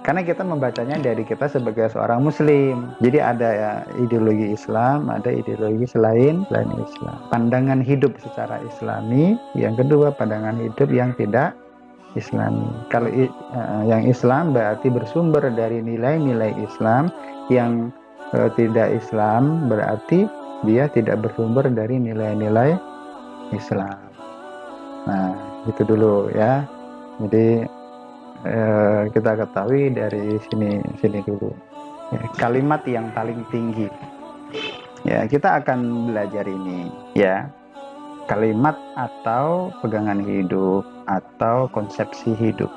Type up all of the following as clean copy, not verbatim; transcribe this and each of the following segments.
Karena kita membacanya dari kita sebagai seorang muslim. Jadi ada ya, ideologi Islam, ada ideologi selain Islam. Pandangan hidup secara Islami, yang kedua pandangan hidup yang tidak Islami. Kalau yang Islam berarti bersumber dari nilai-nilai Islam, yang tidak Islam berarti dia tidak bersumber dari nilai-nilai Islam. Nah, itu dulu ya. Jadi kita ketahui dari sini dulu. Ya, kalimat yang paling tinggi. Ya, kita akan belajar ini ya. Kalimat atau pegangan hidup atau konsepsi hidup.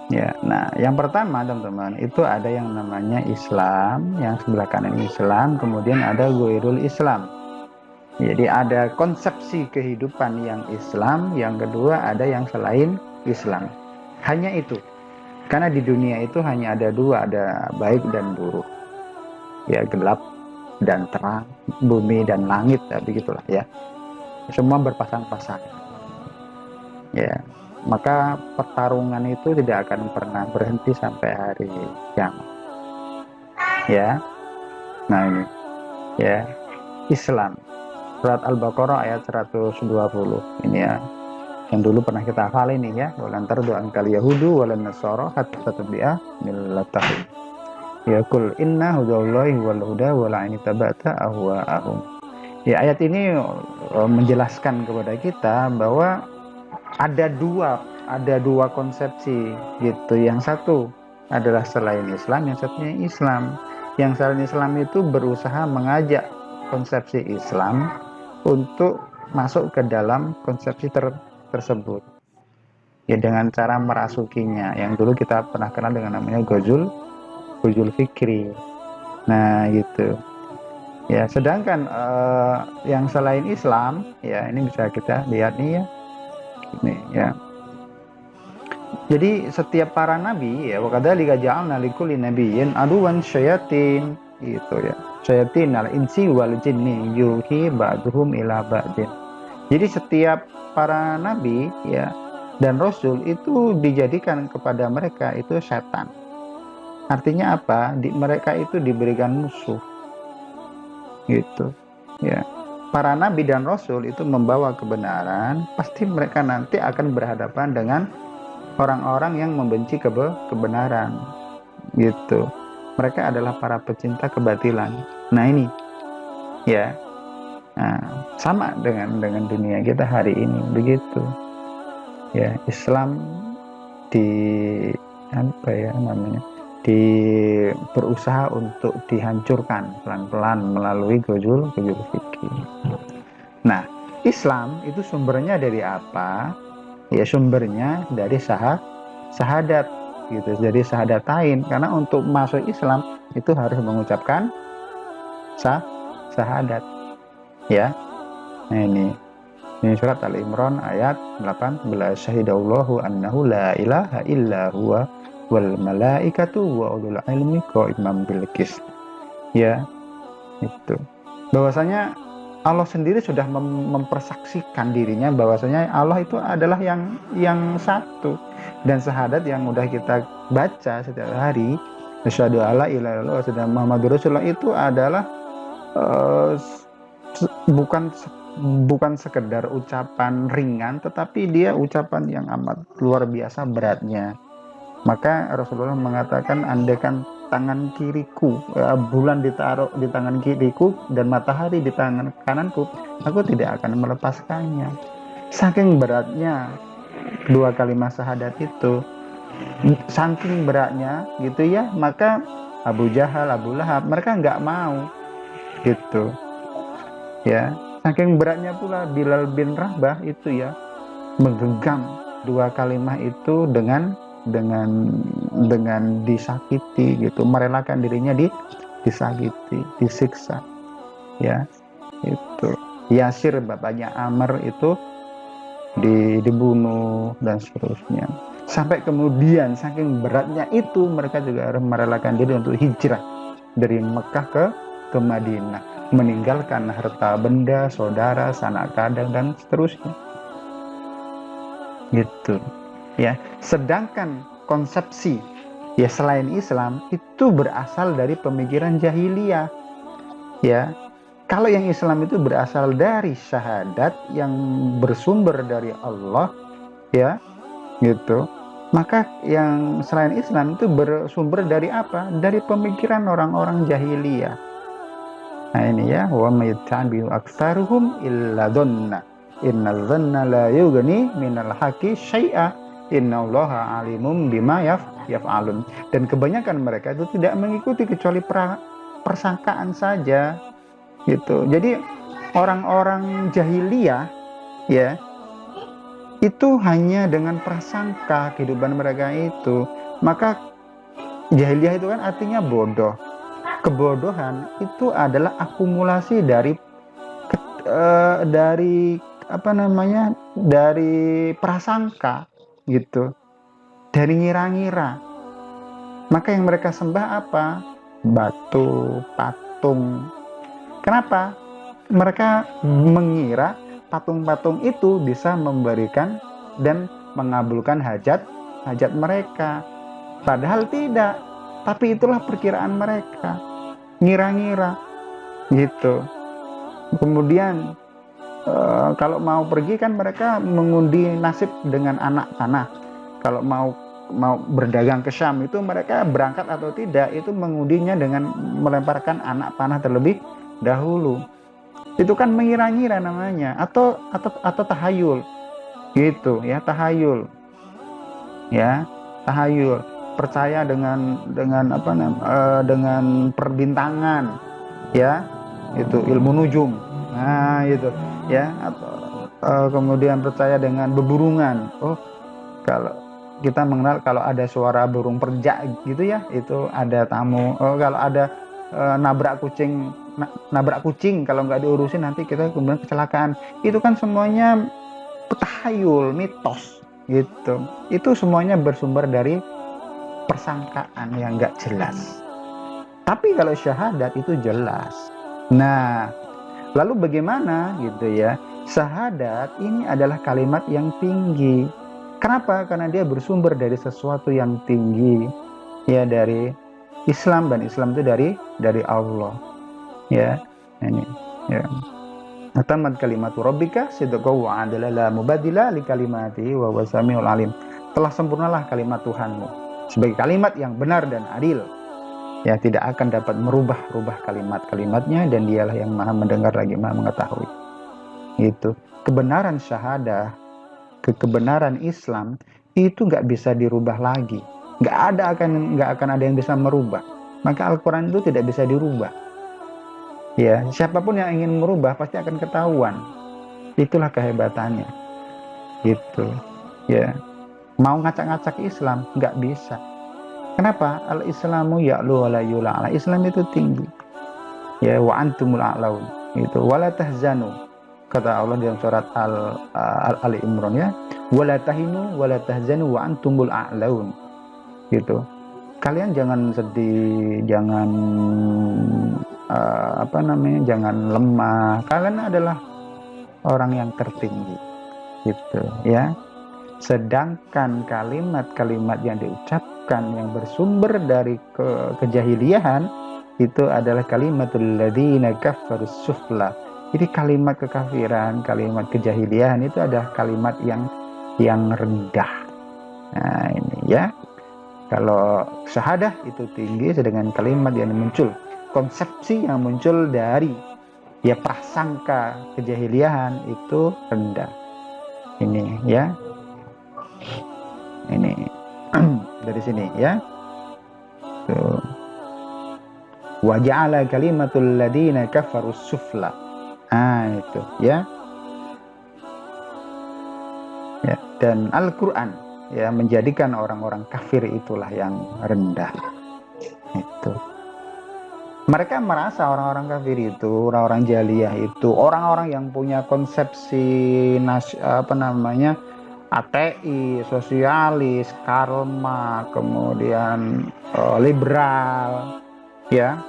Ya, nah yang pertama teman-teman itu ada yang namanya Islam, yang sebelah kanan Islam, kemudian ada Ghairul Islam. Jadi ada konsepsi kehidupan yang Islam, yang kedua ada yang selain Islam. Hanya itu. Karena di dunia itu hanya ada dua, ada baik dan buruk. Ya, gelap dan terang, bumi dan langit, ya, begitulah ya. Semua berpasang-pasang. Ya, maka pertarungan itu tidak akan pernah berhenti sampai hari kiamat. Ya. Nah, ini ya, Islam. Surat Al-Baqarah ayat 120. Ini ya. Yang dulu pernah kita hafal ini ya, walan tardu ankal yahudu walan nasara hatta tattabi'a millatahum. Ya kul inna hudallahi wal huda wala in tabata ahwa'ahum. Ya, ayat ini menjelaskan kepada kita bahwa ada dua konsepsi gitu. Yang satu adalah selain Islam, yang satunya Islam. Yang selain Islam itu berusaha mengajak konsepsi Islam untuk masuk ke dalam konsepsi tersebut. Ya, dengan cara merasukinya. Yang dulu kita pernah kenal dengan namanya Ghazul Fikri. Nah, gitu. Ya, sedangkan yang selain Islam, ya ini bisa kita lihat nih ya. Ini ya. Jadi setiap para nabi ya, wakadzalika ja'alna likulli nabiyyin aduwan syayatin gitu ya. Syayatin al-insi wal jinni yuhi ba'duhum ila ba'din. Jadi setiap para nabi ya dan rasul itu dijadikan kepada mereka itu setan. Artinya apa? Mereka itu diberikan musuh. Gitu. Ya. Para nabi dan rasul itu membawa kebenaran, pasti mereka nanti akan berhadapan dengan orang-orang yang membenci kebenaran. Gitu. Mereka adalah para pecinta kebatilan. Nah, ini ya. Nah, sama dengan dunia kita hari ini begitu. Ya, Islam di apa ya namanya? Berusaha untuk dihancurkan pelan-pelan melalui Ghazul Fikri. Nah, Islam itu sumbernya dari apa? Ya, sumbernya dari syahadat gitu, dari syahadatain. Karena untuk masuk Islam itu harus mengucapkan syahadat. Ya. Nah, ini surat Al-Imran ayat 18. Syahidallahu annahu la ilaha illa huwa wal malaikatu wa ulul ilmi qa'iman bil qist. Ya, itu. Bahwasanya Allah sendiri sudah mempersaksikan dirinya bahwasanya Allah itu adalah yang satu, dan syahadat yang udah kita baca setiap hari, asyhadu alla ilaha illallah wa Muhammadur Rasulullah, itu adalah bukan sekedar ucapan ringan, tetapi dia ucapan yang amat luar biasa beratnya. Maka Rasulullah mengatakan, andaikan tangan kiriku, bulan ditaruh di tangan kiriku dan matahari di tangan kananku, aku tidak akan melepaskannya. Saking beratnya dua kalimat syahadat itu, saking beratnya gitu ya, maka Abu Jahal, Abu Lahab, mereka nggak mau gitu ya. Saking beratnya pula Bilal bin Rabah itu ya menggenggam dua kalimat itu dengan disakiti gitu, merelakan dirinya disakiti, disiksa ya. Itu Yasir, bapaknya Amr, itu dibunuh dan seterusnya. Sampai kemudian saking beratnya itu mereka juga harus merelakan diri untuk hijrah dari Mekah ke Madinah, meninggalkan harta benda, saudara, sanak kadang dan seterusnya. Gitu. Ya, sedangkan konsepsi ya selain Islam itu berasal dari pemikiran jahiliyah. Ya, kalau yang Islam itu berasal dari syahadat yang bersumber dari Allah, ya, gitu. Maka yang selain Islam itu bersumber dari apa? Dari pemikiran orang-orang jahiliyah. Nah ini ya, wa mayattabi'u aktsaruhum illa dhanna. Inna dhanna la yughni minal haqqi syai'a. Innallaha alimum bima yaf'alun. Dan kebanyakan mereka itu tidak mengikuti kecuali persangkaan saja, gitu. Jadi orang-orang jahiliyah, ya, itu hanya dengan prasangka kehidupan mereka itu. Maka jahiliyah itu kan artinya bodoh. Kebodohan itu adalah akumulasi dari apa namanya, dari prasangka, gitu, dari ngira-ngira. Maka yang mereka sembah apa? Batu, patung. Kenapa? Mereka mengira patung-patung itu bisa memberikan dan mengabulkan hajat mereka. Padahal tidak. Tapi itulah perkiraan mereka. Ngira-ngira, gitu. Kemudian kalau mau pergi kan mereka mengundi nasib dengan anak panah. Kalau mau berdagang ke Syam itu mereka berangkat atau tidak itu mengundinya dengan melemparkan anak panah terlebih dahulu. Itu kan mengira-ngira namanya, atau tahayul, gitu ya, tahayul, ya, tahayul, percaya dengan apa namanya, dengan perbintangan, ya, itu ilmu nujum, nah itu ya, atau kemudian percaya dengan beburungan. Oh, kalau kita mengenal kalau ada suara burung perjak gitu ya, itu ada tamu. Oh, kalau ada nabrak kucing kalau nggak diurusin nanti kita kemudian kecelakaan. Itu kan semuanya tahayul, mitos, gitu. Itu semuanya bersumber dari persangkaan yang nggak jelas. Tapi kalau syahadat itu jelas. Nah, lalu bagaimana gitu ya? Syahadat ini adalah kalimat yang tinggi. Kenapa? Karena dia bersumber dari sesuatu yang tinggi, ya, dari Islam, dan Islam itu dari Allah, ya. Ini ya, tamat kalimatu rabbika sidqa wa adla la mubadila li kalimatihi wa huwas samiul alim. Telah sempurnalah kalimat Tuhanmu sebagai kalimat yang benar dan adil, ya, tidak akan dapat merubah-rubah kalimat-kalimatnya, dan dialah yang maha mendengar lagi maha mengetahui. Itu kebenaran syahadah, kebenaran Islam itu nggak bisa dirubah lagi. Nggak akan ada yang bisa merubah. Maka Al-Quran itu tidak bisa dirubah. Ya, siapapun yang ingin merubah pasti akan ketahuan. Itulah kehebatannya. Gitu. Ya. Mau ngacak-ngacak Islam nggak bisa. Kenapa? Al-Islamu ya'lu wa la yula'ala. Islam itu tinggi. Ya, wa antumul a'laun. Itu wala tahzanu. Kata Allah dalam surat Ali Imran, ya. Wala tahinu wala tahzanu wa antumul a'laun. Gitu. Kalian jangan sedih, jangan apa namanya, jangan lemah. Kalian adalah orang yang tertinggi, gitu ya. Sedangkan kalimat-kalimat yang diucapkan yang bersumber dari kejahiliahan itu adalah kalimatul ladzina kafarus sufla. Jadi kalimat kekafiran, kalimat kejahiliahan itu adalah kalimat yang rendah. Nah ini ya. Kalau syahadah itu tinggi, sedangkan kalimat yang muncul, konsepsi yang muncul dari ya prasangka kejahiliahan itu rendah. Ini ya. Ini dari sini ya. Tuh. Wa ja'ala kalimatul ladzina kafarus sufla. Ah itu ya. Ya, dan Al-Qur'an ya menjadikan orang-orang kafir itulah yang rendah. Itu. Mereka merasa orang-orang kafir itu, orang-orang jahiliyah itu, orang-orang yang punya konsepsi apa namanya, ATI, sosialis, Karl Marx, kemudian liberal, ya,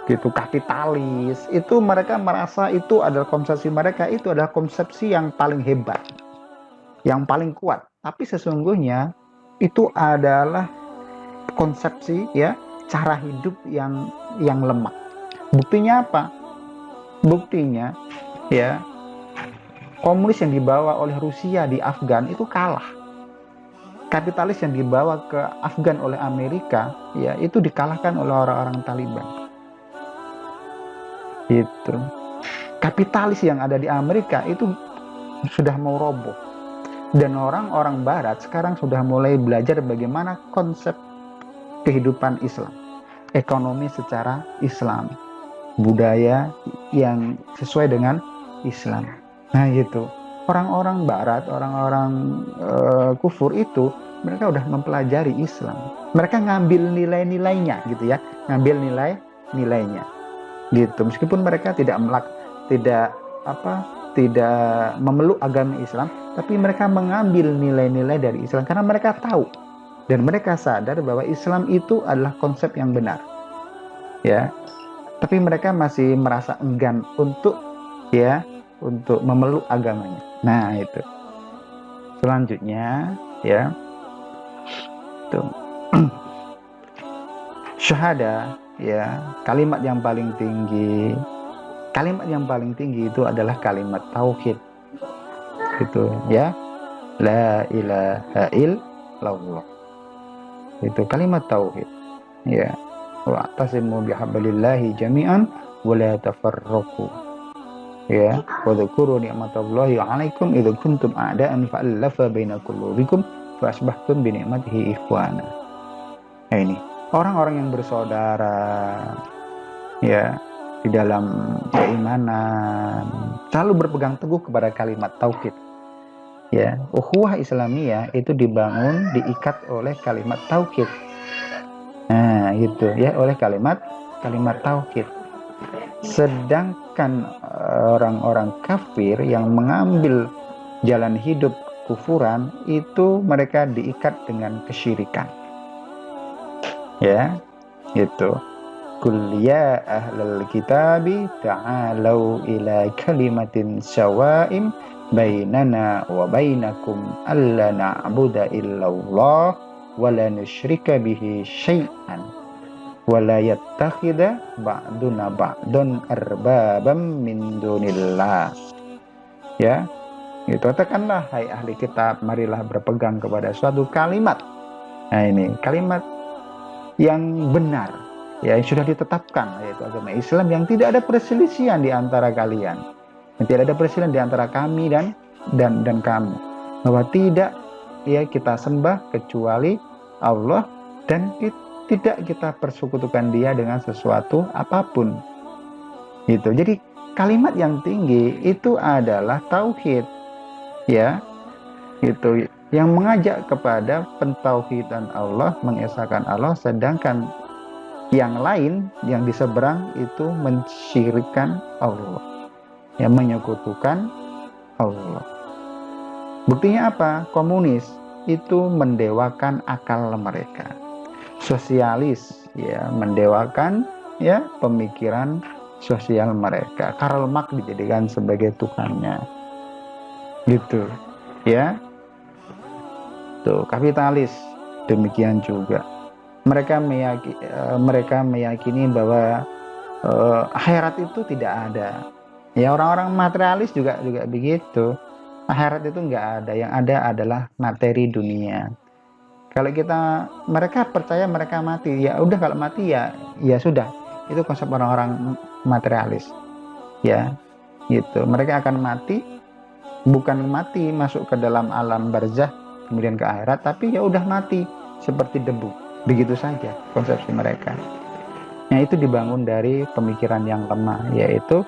gitu, kapitalis. Itu mereka merasa itu adalah konsepsi mereka, itu adalah konsepsi yang paling hebat, yang paling kuat. Tapi sesungguhnya itu adalah konsepsi ya, cara hidup yang lemah. Buktinya apa? Buktinya ya, komunis yang dibawa oleh Rusia di Afgan itu kalah. Kapitalis yang dibawa ke Afgan oleh Amerika ya, itu dikalahkan oleh orang-orang Taliban. Gitu. Kapitalis yang ada di Amerika itu sudah mau roboh. Dan orang-orang barat sekarang sudah mulai belajar bagaimana konsep kehidupan Islam, ekonomi secara Islam, budaya yang sesuai dengan Islam. Nah gitu. Orang-orang barat, orang-orang kufur itu, mereka udah mempelajari Islam. Mereka ngambil nilai-nilainya gitu ya, ngambil nilai-nilainya. Gitu. Meskipun mereka tidak memeluk agama Islam, tapi mereka mengambil nilai-nilai dari Islam karena mereka tahu dan mereka sadar bahwa Islam itu adalah konsep yang benar. Ya. Tapi mereka masih merasa enggan untuk memeluk agamanya. Nah, itu. Selanjutnya ya. Tuh. Syahada ya, kalimat yang paling tinggi. Kalimat yang paling tinggi itu adalah kalimat tauhid. Gitu ya. La ilaha illallah. Itu kalimat tauhid. Ya. Wa'tasimu bihablillahi jami'an wa la tafarraqu. Ya, wa dzkuru ni'matallahi 'alaikum idz kuntum a'da'an fa'alafa baina qulubikum fa asbahtum bi ni'matihi ikhwana. Nah, ini orang-orang yang bersaudara ya di dalam keimanan selalu berpegang teguh kepada kalimat tauhid. Ya, ukhuwah Islamiyah itu dibangun, diikat oleh kalimat tauhid. Nah, gitu ya, oleh kalimat tauhid. Sedangkan orang-orang kafir yang mengambil jalan hidup kufuran itu mereka diikat dengan kesyirikan. Ya, gitu. Qul ya ahlal kitabi ta'alau ila kalimatin sawa'im bainana wa bainakum alla na'budu illallah wa la nusyrika bihi syai'an wa la yattakhidha ba'duna ba'dun arbabam min dunillah. Ya, itu katakanlah hai ahli kitab, marilah berpegang kepada suatu kalimat. Nah, ini kalimat yang benar ya, yang sudah ditetapkan, yaitu agama Islam, yang tidak ada perselisihan di antara kalian, yang tidak ada perselisihan di antara kami dan kamu, bahwa tidak ya kita sembah kecuali Allah dan tidak kita persekutukan dia dengan sesuatu apapun. Gitu. Jadi kalimat yang tinggi itu adalah tauhid, ya, gitu, yang mengajak kepada pentauhidan Allah, mengesahkan Allah, sedangkan yang lain yang di seberang itu mensyirikkan Allah, yang menyekutukan Allah. Buktinya apa? Komunis itu mendewakan akal mereka. Sosialis ya mendewakan ya pemikiran sosial mereka. Karl Marx dijadikan sebagai Tuhannya. Gitu. Ya. Tuh, kapitalis demikian juga. Mereka meyakini bahwa akhirat itu tidak ada. Ya, orang-orang materialis juga begitu. Akhirat itu nggak ada. Yang ada adalah materi dunia. Kalau mereka percaya mereka mati, ya udah, kalau mati ya sudah. Itu konsep orang-orang materialis. Ya, gitu. Mereka akan mati, bukan mati masuk ke dalam alam barzah kemudian ke akhirat, tapi ya udah mati seperti debu. Begitu saja konsepsi mereka. Nah, itu dibangun dari pemikiran yang lemah, yaitu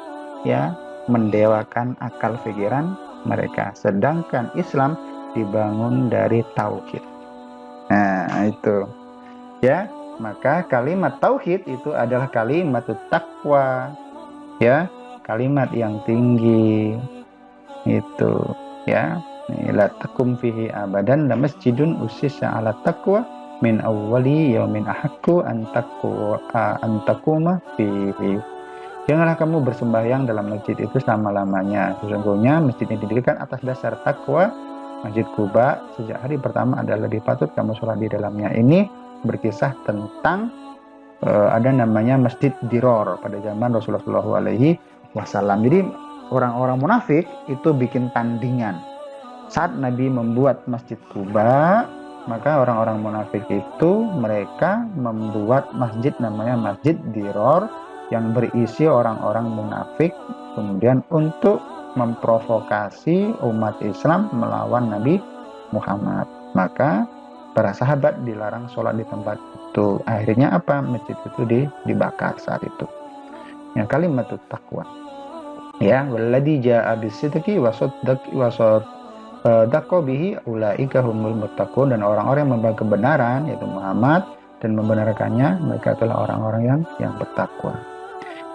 ya mendewakan akal pikiran mereka. Sedangkan Islam dibangun dari tauhid. Nah, itu ya, maka kalimat tauhid itu adalah kalimat takwa, ya, kalimat yang tinggi itu, ya. La takum fihi abadan la masjidun ussisa ala taqwa min awwali yaumin ahaqqu an taquma fihi. Janganlah kamu bersembahyang dalam masjid itu selama-lamanya. Sesungguhnya masjid ini didirikan atas dasar takwa. Masjid Kuba sejak hari pertama adalah lebih patut kamu sholat di dalamnya. Ini berkisah tentang ada namanya Masjid Diror pada zaman Rasulullah SAW. Jadi orang-orang munafik itu bikin tandingan. Saat Nabi membuat Masjid Kuba, maka orang-orang munafik itu mereka membuat masjid namanya Masjid Diror yang berisi orang-orang munafik, kemudian untuk memprovokasi umat Islam melawan Nabi Muhammad. Maka para sahabat dilarang sholat di tempat itu. Akhirnya apa? Masjid itu dibakar saat itu. Yang kalimat taqwa. Ya, walladzi jaa bisidqi wa saddaqa bihi ulaika humul muttaqun, dan orang-orang yang membawa kebenaran yaitu Muhammad dan membenarkannya, mereka adalah orang-orang yang bertakwa.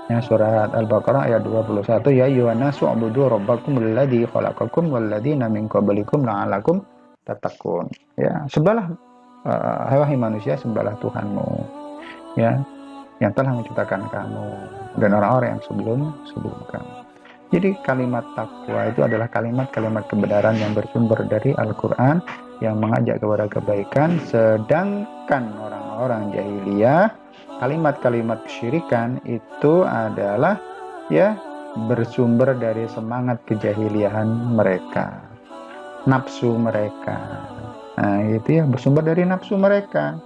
Ya, surat Al-Baqarah ayat 21, ya ayyuhannasu ubudu rabbakum alladzi khalaqakum walladzina min qablikum la'allakum tattaqun. Ya, sembahlah wahai manusia, sembahlah Tuhanmu, ya, yang telah menciptakan kamu dan orang-orang yang sebelum kamu. Jadi kalimat takwa itu adalah kalimat-kalimat kebenaran yang bersumber dari Al-Quran yang mengajak kepada kebaikan, sedangkan orang-orang jahiliyah, kalimat-kalimat kesyirikan itu adalah ya bersumber dari semangat kejahiliahan mereka, nafsu mereka. Nah, itu ya bersumber dari nafsu mereka.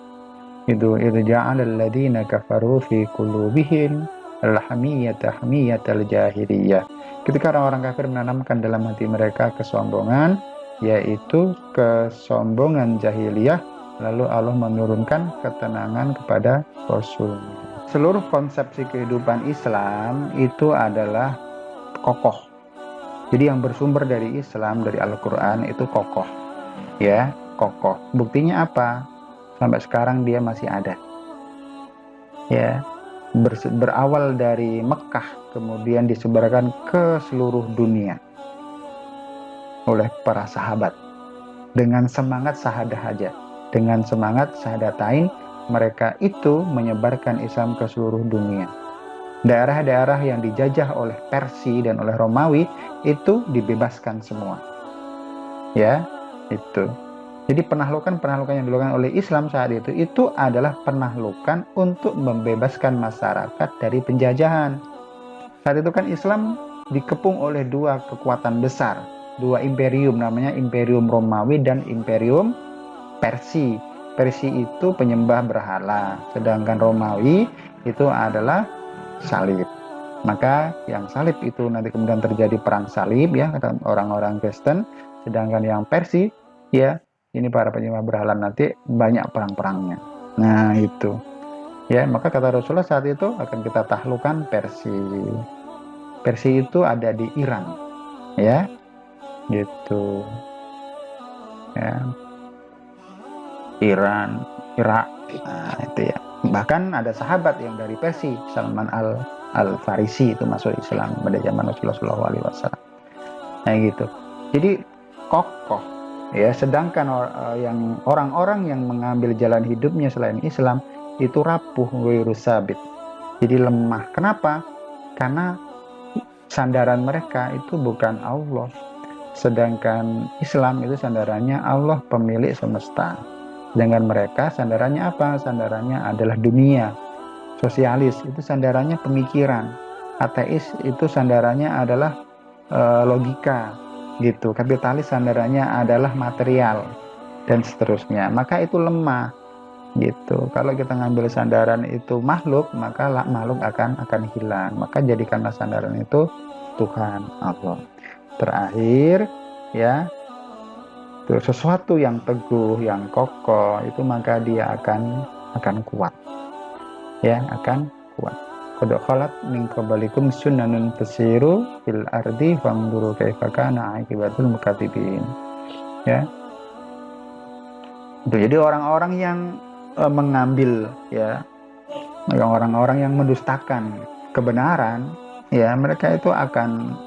Itu ja'alal ladzina kafaru fi qulubihim al-hamiyyata hamiyatal jahiliyah. Ketika orang-orang kafir menanamkan dalam hati mereka kesombongan, yaitu kesombongan jahiliyah, lalu Allah menurunkan ketenangan kepada Rasul. Seluruh konsepsi kehidupan Islam itu adalah kokoh. Jadi yang bersumber dari Islam, dari Al-Quran itu kokoh, ya, kokoh. Buktinya apa? Sampai sekarang dia masih ada, ya. Berawal dari Mekah, kemudian disebarkan ke seluruh dunia oleh para sahabat dengan semangat syahadah aja, dengan semangat syahadatain. Mereka itu menyebarkan Islam ke seluruh dunia. Daerah-daerah yang dijajah oleh Persia dan oleh Romawi itu dibebaskan semua, ya, itu. Jadi penahlukan yang dilakukan oleh Islam saat itu adalah penahlukan untuk membebaskan masyarakat dari penjajahan. Saat itu kan Islam dikepung oleh dua kekuatan besar, dua imperium, namanya Imperium Romawi dan Imperium Persia. Persia itu penyembah berhala, sedangkan Romawi itu adalah salib. Maka yang salib itu nanti kemudian terjadi perang salib, ya, kata orang-orang Kristen, sedangkan yang Persia, ya, ini para penyembah berhala, nanti banyak perang-perangnya. Nah, itu. Ya, maka kata Rasulullah saat itu akan kita taklukkan Persia. Persia itu ada di Iran. Ya. Gitu. Ya. Iran, Irak. Nah, itu ya. Bahkan ada sahabat yang dari Persia, Salman Al-Farisi itu masuk Islam pada zaman Rasulullah SAW. Nah, gitu. Jadi kokoh. Ya, sedangkan yang orang-orang yang mengambil jalan hidupnya selain Islam itu rapuh, wirusabit. Jadi lemah. Kenapa? Karena sandaran mereka itu bukan Allah. Sedangkan Islam itu sandarannya Allah, pemilik semesta. Sedangkan mereka sandarannya apa? Sandarannya adalah dunia. Sosialis itu sandarannya pemikiran. Ateis itu sandarannya adalah logika. Gitu. Kapitalis sandarannya adalah material dan seterusnya. Maka itu lemah, gitu. Kalau kita ngambil sandaran itu makhluk, maka makhluk akan hilang. Maka jadikanlah sandaran itu Tuhan Allah. Terakhir, ya, sesuatu yang teguh, yang kokoh itu, maka dia akan kuat, ya, akan kuat. Qad khalat min qablikum sunnanun tasiru fil ardi fanzuru kaifa kana aqibatul mukatsibin. Ya. Jadi orang-orang yang mengambil, ya, orang-orang yang mendustakan kebenaran, ya, mereka itu akan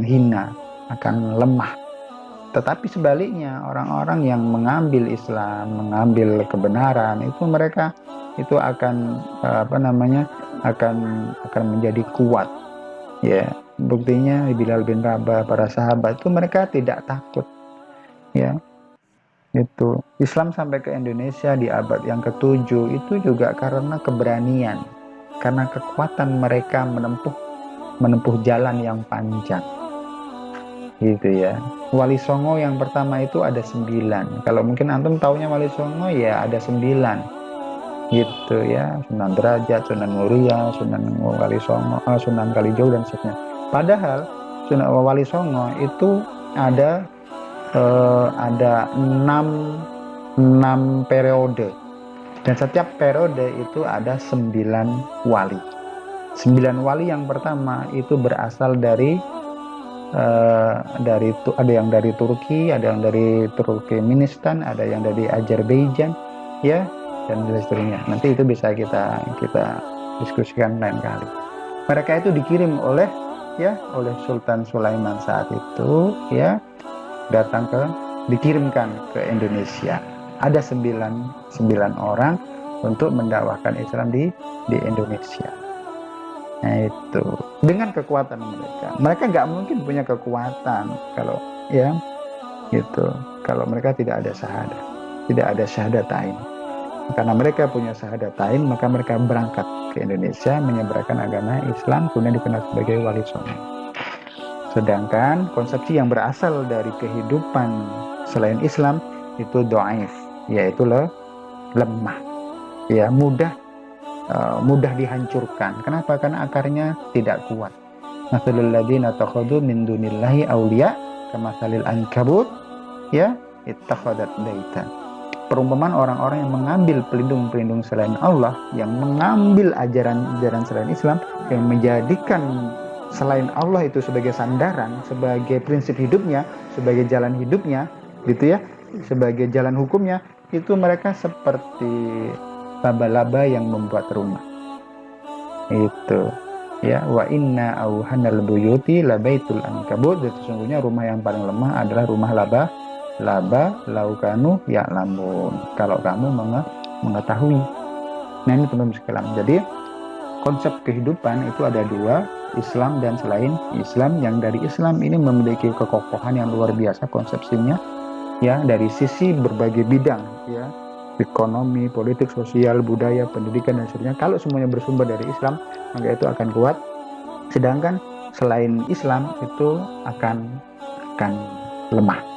hina, akan lemah. Tetapi sebaliknya, orang-orang yang mengambil Islam, mengambil kebenaran, itu mereka itu akan akan menjadi kuat. Ya, buktinya Bilal bin Rabah, para sahabat itu mereka tidak takut. Ya. Itu Islam sampai ke Indonesia di abad yang ke-7 itu juga karena keberanian, karena kekuatan mereka menempuh jalan yang panjang, gitu ya. Wali Songo yang pertama itu ada 9. Kalau mungkin antum taunya Wali Songo ya ada 9, gitu ya. Sunan Derajat, Sunan Muria, Sunan Wali Songo, Sunan Kalijogo dan seterusnya. Padahal Sunan Wali Songo itu ada ada 6 periode, dan setiap periode itu ada 9 wali. 9 wali yang pertama itu berasal dari ada yang dari Turki, ada yang dari Turkmenistan, ada yang dari Azerbaijan, ya, dan seterusnya. Nanti itu bisa kita diskusikan lain kali. Mereka itu dikirim oleh Sultan Sulaiman saat itu, ya, dikirimkan ke Indonesia. Ada 9 orang untuk mendakwahkan Islam di Indonesia. Nah itu dengan kekuatan mereka nggak mungkin punya kekuatan kalau kalau mereka tidak ada syahadatain. Karena mereka punya syahadatain, maka mereka berangkat ke Indonesia menyebarkan agama Islam, kemudian dikenal sebagai Wali Songo. Sedangkan konsepsi yang berasal dari kehidupan selain Islam itu dhaif, yaitu lemah, ya, mudah dihancurkan. Kenapa? Karena akarnya tidak kuat. Mathalul ladzina takhadhu min dunillahi awliya kamathalil ankabut, ya, ittakhadat baitan. Perumpamaan orang-orang yang mengambil pelindung selain Allah, yang mengambil ajaran selain Islam, yang menjadikan selain Allah itu sebagai sandaran, sebagai prinsip hidupnya, sebagai jalan hidupnya, gitu ya, sebagai jalan hukumnya, itu mereka seperti laba-laba yang membuat rumah. Itu, ya, wa inna auhanal buyuti labaitul ankabut. Dan sesungguhnya rumah yang paling lemah adalah rumah laba laukanu ya'lamun, kalau kamu mengetahui. Nah ini teman-teman sekalian. Jadi konsep kehidupan itu ada 2, Islam dan selain Islam. Yang dari Islam ini memiliki kekokohan yang luar biasa konsepsinya, ya, dari sisi berbagai bidang, ya, ekonomi, politik, sosial, budaya, pendidikan dan seterusnya. Kalau semuanya bersumber dari Islam, maka itu akan kuat. Sedangkan selain Islam itu akan lemah.